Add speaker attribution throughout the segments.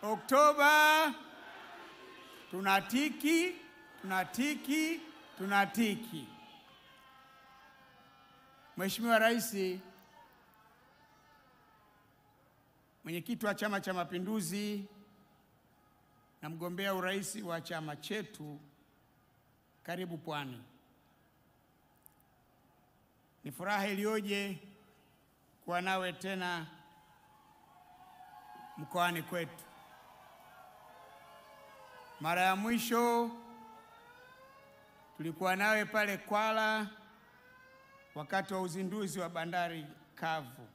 Speaker 1: Oktoba tunatiki, tunatiki, tunatiki. Mheshimiwa Rais, mwenyekiti wa Chama cha Mapinduzi na mgombea urais wa chama chetu, karibu Pwani. Ni furaha iliyoje kuwa nawe tena mkoani kwetu. Mara ya mwisho tulikuwa nawe pale Kwala wakati wa uzinduzi wa bandari kavu.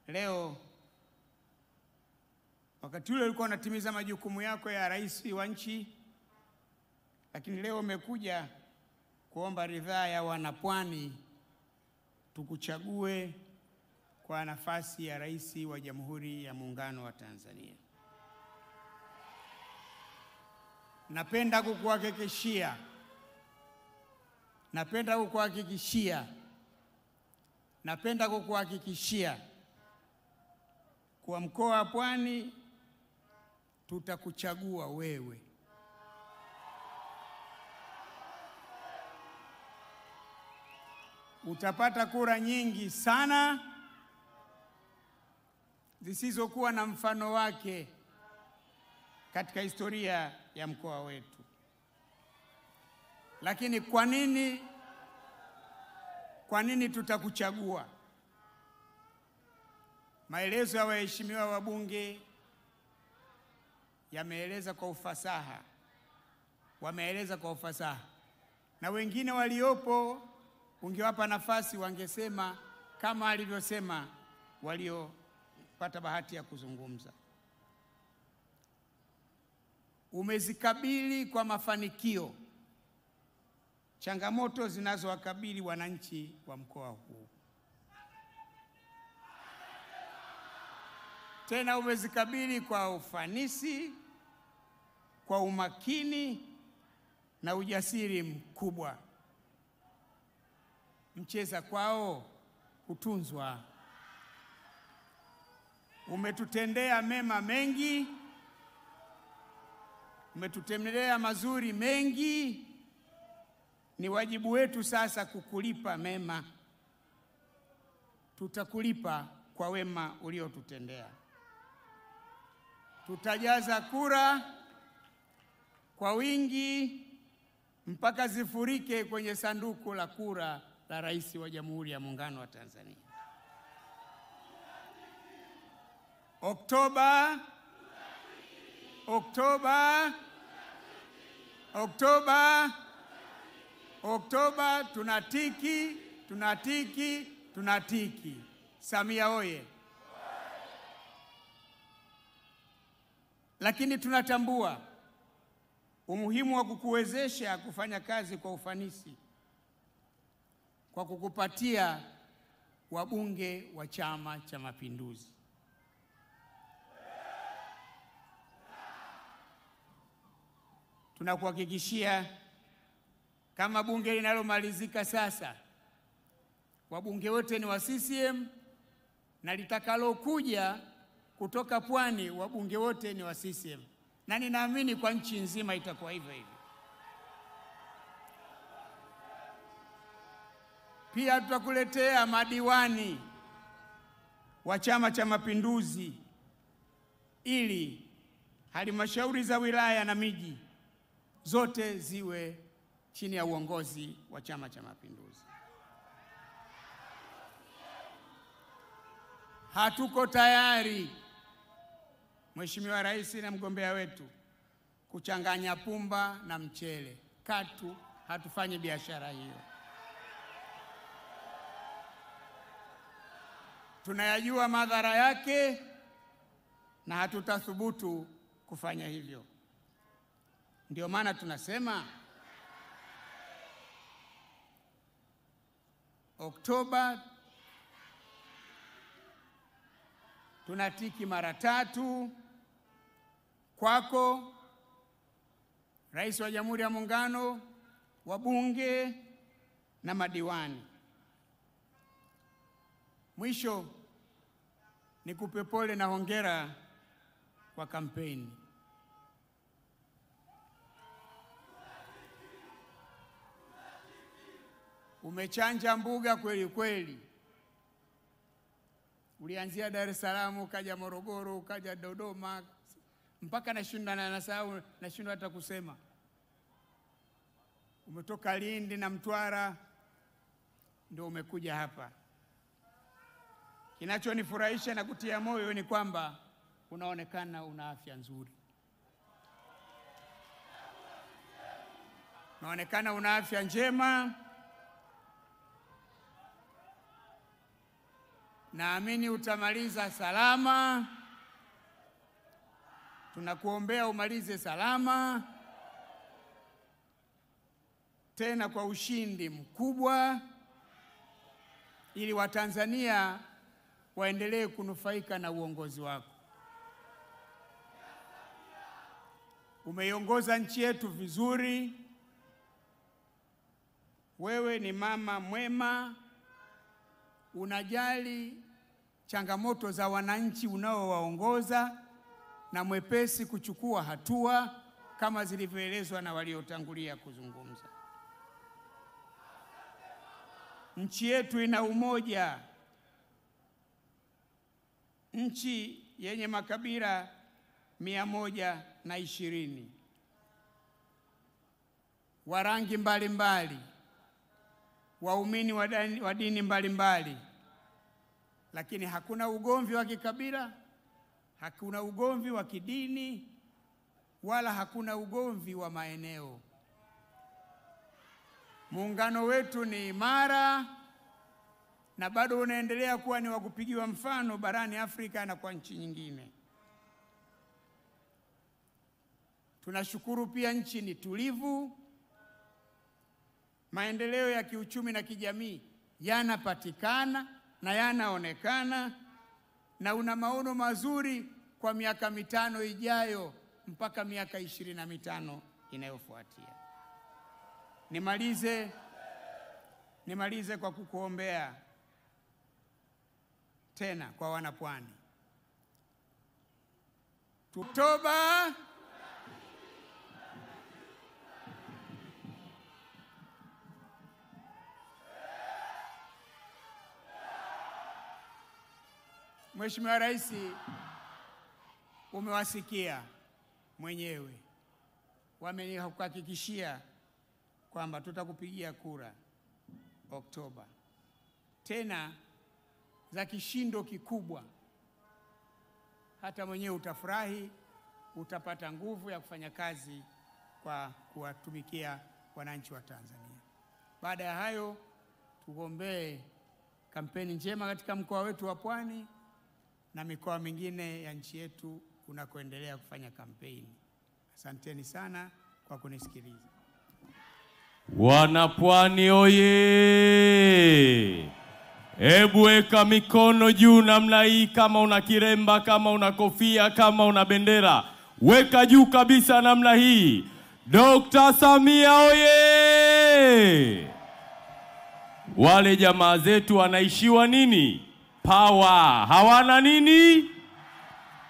Speaker 1: Leo wakati ule ulikuwa unatimiza majukumu yako ya rais wa nchi, lakini leo umekuja kuomba ridhaa ya wanapwani tukuchague kwa nafasi ya rais wa Jamhuri ya Muungano wa Tanzania. Napenda kukuhakikishia kwa mkoa wa Pwani tutakuchagua wewe. Utapata kura nyingi sana zisizokuwa na mfano wake katika historia ya mkoa wetu. Lakini kwa nini tutakuchagua? Maelezo ya waheshimiwa wabunge yameeleza kwa ufasaha. Na wengine waliopo ungewapa nafasi wangesema kama alivyosema waliopata bahati ya kuzungumza. Umezikabili kwa mafanikio changamoto zinazowakabili wananchi wa mkoa huu. Tena umezikabili kwa ufanisi, kwa umakini na ujasiri mkubwa. Mcheza kwao hutunzwa. Umetutendea mema mengi, umetutendea mazuri mengi. Ni wajibu wetu sasa kukulipa mema. Tutakulipa kwa wema uliotutendea. Tutajaza kura kwa wingi mpaka zifurike kwenye sanduku la kura la Rais wa Jamhuri ya Muungano wa Tanzania. Oktoba tunatiki, tunatiki, tunatiki. Samia oye! Lakini tunatambua umuhimu wa kukuwezesha kufanya kazi kwa ufanisi kwa kukupatia wabunge wa Chama cha Mapinduzi. Tunakuhakikishia kama bunge linalomalizika sasa, wabunge wote ni wa CCM, na litakalokuja kutoka Pwani wabunge wote ni wa CCM. Na ninaamini kwa nchi nzima itakuwa hivyo hivyo. Pia tutakuletea madiwani wa Chama cha Mapinduzi ili halmashauri za wilaya na miji zote ziwe chini ya uongozi wa Chama cha Mapinduzi. Hatuko tayari, Mheshimiwa Rais na mgombea wetu, kuchanganya pumba na mchele. Katu hatufanyi biashara hiyo. Tunayajua madhara yake na hatutathubutu kufanya hivyo. Ndio maana tunasema Oktoba tunatiki mara 3 kwako, Rais wa Jamhuri ya Muungano, wabunge na madiwani. Mwisho nikupe pole na hongera kwa kampeni. Umechanja mbuga kweli kweli. Ulianzia Dar es Salaam, ukaja Morogoro, ukaja Dodoma, mpaka nashindwa hata kusema. Umetoka Lindi na Mtwara ndio umekuja hapa. Kinachonifurahisha na kutia moyo ni kwamba unaonekana una afya nzuri. Unaonekana una afya njema. Naamini utamaliza salama. Tunakuombea umalize salama, tena kwa ushindi mkubwa, ili Watanzania waendelee kunufaika na uongozi wako. Umeiongoza nchi yetu vizuri. Wewe ni mama mwema, unajali changamoto za wananchi unaowaongoza na mwepesi kuchukua hatua kama zilivyoelezwa na waliotangulia kuzungumza. Nchi yetu ina umoja. Nchi yenye makabila 120 wa rangi mbalimbali, waumini wa dini mbalimbali, lakini hakuna ugomvi wa kikabila, hakuna ugomvi wa kidini, wala hakuna ugomvi wa maeneo. Muungano wetu ni imara na bado unaendelea kuwa ni wa kupigiwa mfano barani Afrika na kwa nchi nyingine. Tunashukuru pia nchi ni tulivu. Maendeleo ya kiuchumi na kijamii yanapatikana na yanaonekana, na una maono mazuri kwa miaka 5 ijayo mpaka miaka 25 inayofuatia. Nimalize kwa kukuombea tena kwa wanapwani. Oktoba Mheshimiwa Rais, umewasikia mwenyewe. Wamenihakikishia kwamba tutakupigia kura Oktoba, tena za kishindo kikubwa. Hata mwenyewe utafurahi, utapata nguvu ya kufanya kazi kwa kuwatumikia wananchi wa Tanzania. Baada ya hayo, tugombee kampeni njema katika mkoa wetu wa Pwani na mikoa mingine ya nchi yetu unakoendelea kufanya kampeni. Asanteni sana kwa kunisikiliza.
Speaker 2: Wanapwani oye! Hebu weka mikono juu namna hii, kama una kiremba, kama una kofia, kama una bendera. Weka juu kabisa namna hii. Dr. Samia oye! Wale jamaa zetu wanaishiwa nini? Power. Hawana nini?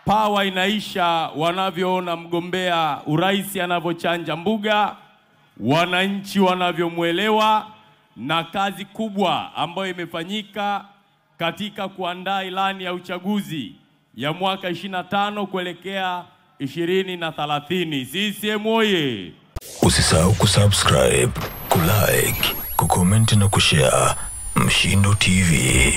Speaker 2: Power inaisha wanavyoona mgombea urais anavyochanja mbuga, wananchi wanavyomuelewa, na kazi kubwa ambayo imefanyika katika kuandaa ilani ya uchaguzi ya mwaka 25 kuelekea 2030. CCM oye!
Speaker 3: Usisahau kusubscribe, kulike, kucomment na kushare. Mshindo TV.